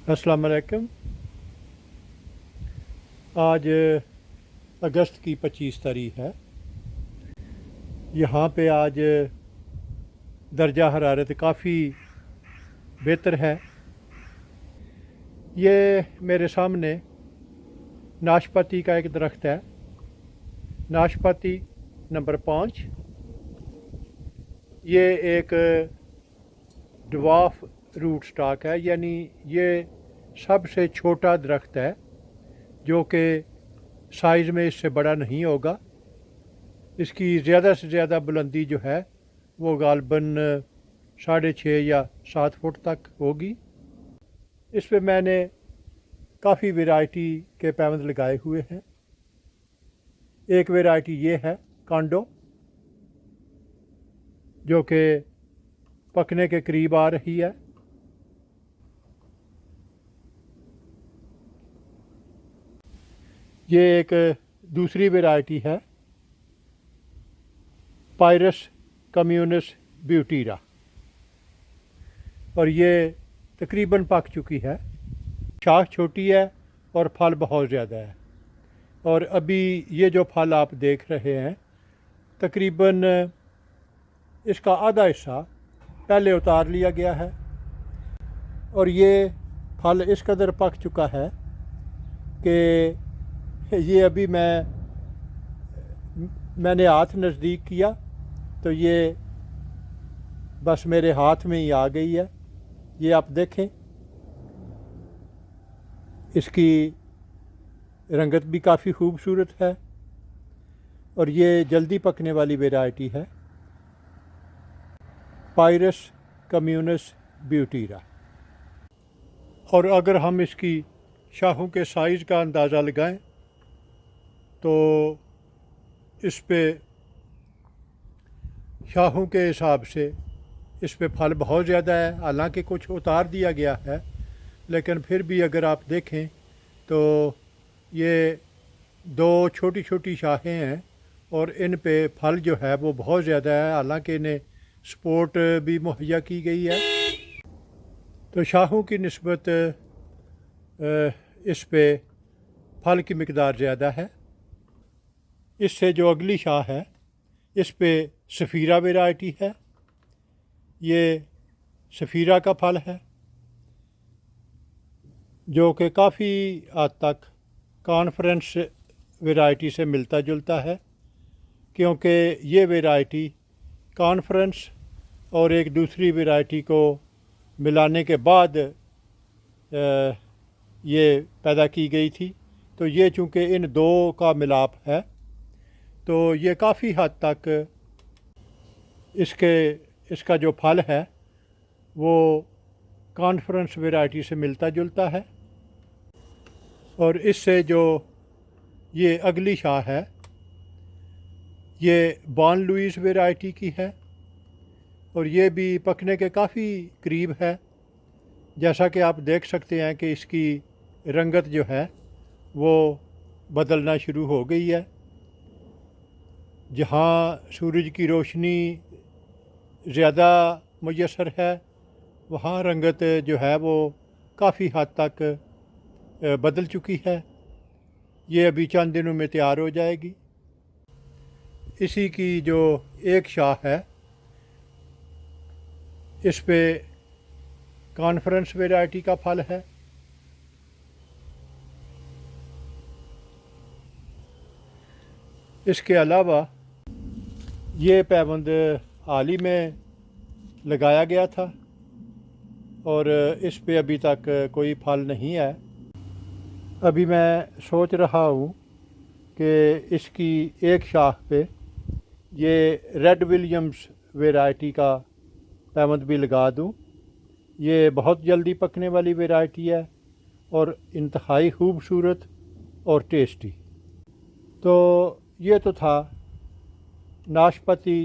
अस्सलाम वालेकुम। आज अगस्त की 25 तारीख है। यहाँ पे आज दर्जा हरारत काफ़ी बेहतर है। ये मेरे सामने नाशपाती का एक दरख्त है, नाशपाती नंबर 5। ये एक ड्वार्फ रूट स्टॉक है, यानी ये सबसे छोटा दरख्त है जो कि साइज़ में इससे बड़ा नहीं होगा। इसकी ज़्यादा से ज़्यादा बुलंदी जो है वो गालबन 6.5 या 7 फुट तक होगी। इस पे मैंने काफ़ी वैरायटी के पैवंद लगाए हुए हैं। एक वैरायटी ये है कांडो, जो कि पकने के करीब आ रही है। ये एक दूसरी वैरायटी है पायरस कम्यूनस ब्यूटीरा, और ये तकरीबन पक चुकी है। शाख छोटी है और फल बहुत ज़्यादा है। और अभी ये जो फल आप देख रहे हैं, तकरीबन इसका आधा हिस्सा पहले उतार लिया गया है, और ये फल इस कदर पक चुका है कि ये अभी मैंने हाथ नज़दीक किया तो ये बस मेरे हाथ में ही आ गई है। ये आप देखें, इसकी रंगत भी काफ़ी खूबसूरत है, और ये जल्दी पकने वाली वैरायटी है पायरस कम्यूनस ब्यूटीरा। और अगर हम इसकी शाखों के साइज़ का अंदाज़ा लगाएं तो इस पे शाखों के हिसाब से इस पे फल बहुत ज़्यादा है। हालांकि कुछ उतार दिया गया है, लेकिन फिर भी अगर आप देखें तो ये दो छोटी छोटी शाखें हैं और इन पे फल जो है वो बहुत ज़्यादा है। हालांकि इन्हें सपोर्ट भी मुहैया की गई है, तो शाखों की निस्बत इस पे फल की मिकदार ज़्यादा है। इससे जो अगली शाख है, इस पे सफ़ीरा वैरायटी है। ये सफ़ीरा का फल है जो कि काफ़ी हद तक कॉन्फ्रेंस वैरायटी से मिलता जुलता है, क्योंकि ये वैरायटी कॉन्फ्रेंस और एक दूसरी वैरायटी को मिलाने के बाद ये पैदा की गई थी। तो ये चूँकि इन दो का मिलाप है, तो ये काफ़ी हद तक इसका जो फल है वो कॉन्फ्रेंस वैरायटी से मिलता जुलता है। और इससे जो ये अगली शाख है, ये बॉन लुइस वैरायटी की है, और ये भी पकने के काफ़ी करीब है। जैसा कि आप देख सकते हैं कि इसकी रंगत जो है वो बदलना शुरू हो गई है। जहाँ सूरज की रोशनी ज़्यादा मुयस्सर है, वहाँ रंगत जो है वो काफ़ी हद तक बदल चुकी है। ये अभी चंद दिनों में तैयार हो जाएगी। इसी की जो एक शाख है, इस पे कॉन्फ्रेंस वैरायटी का फल है। इसके अलावा ये पैबंद हाल ही में लगाया गया था, और इस पे अभी तक कोई फल नहीं है। अभी मैं सोच रहा हूँ कि इसकी एक शाख पे ये रेड विलियम्स वैरायटी का पैबंद भी लगा दूँ। ये बहुत जल्दी पकने वाली वैरायटी है और इंतहाई खूबसूरत और टेस्टी। तो ये तो था नाशपाती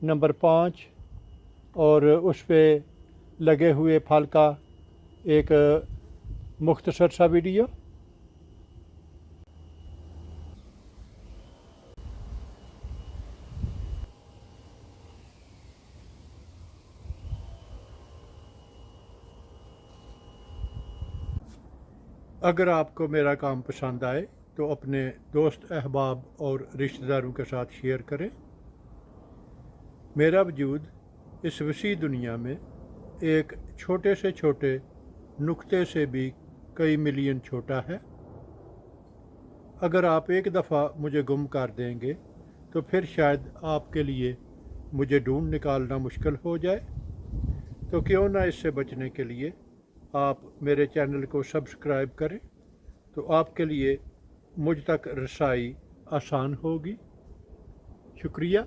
नंबर 5 और उस पे लगे हुए फल का एक मुख्तसर सा वीडियो। अगर आपको मेरा काम पसंद आए तो अपने दोस्त अहबाब और रिश्तेदारों के साथ शेयर करें। मेरा वजूद इस वसी दुनिया में एक छोटे से छोटे नुक्ते से भी कई मिलियन छोटा है। अगर आप एक दफ़ा मुझे गुम कर देंगे तो फिर शायद आपके लिए मुझे ढूंढ निकालना मुश्किल हो जाए। तो क्यों ना इससे बचने के लिए आप मेरे चैनल को सब्सक्राइब करें, तो आपके लिए मुझ तक रसाई आसान होगी। शुक्रिया।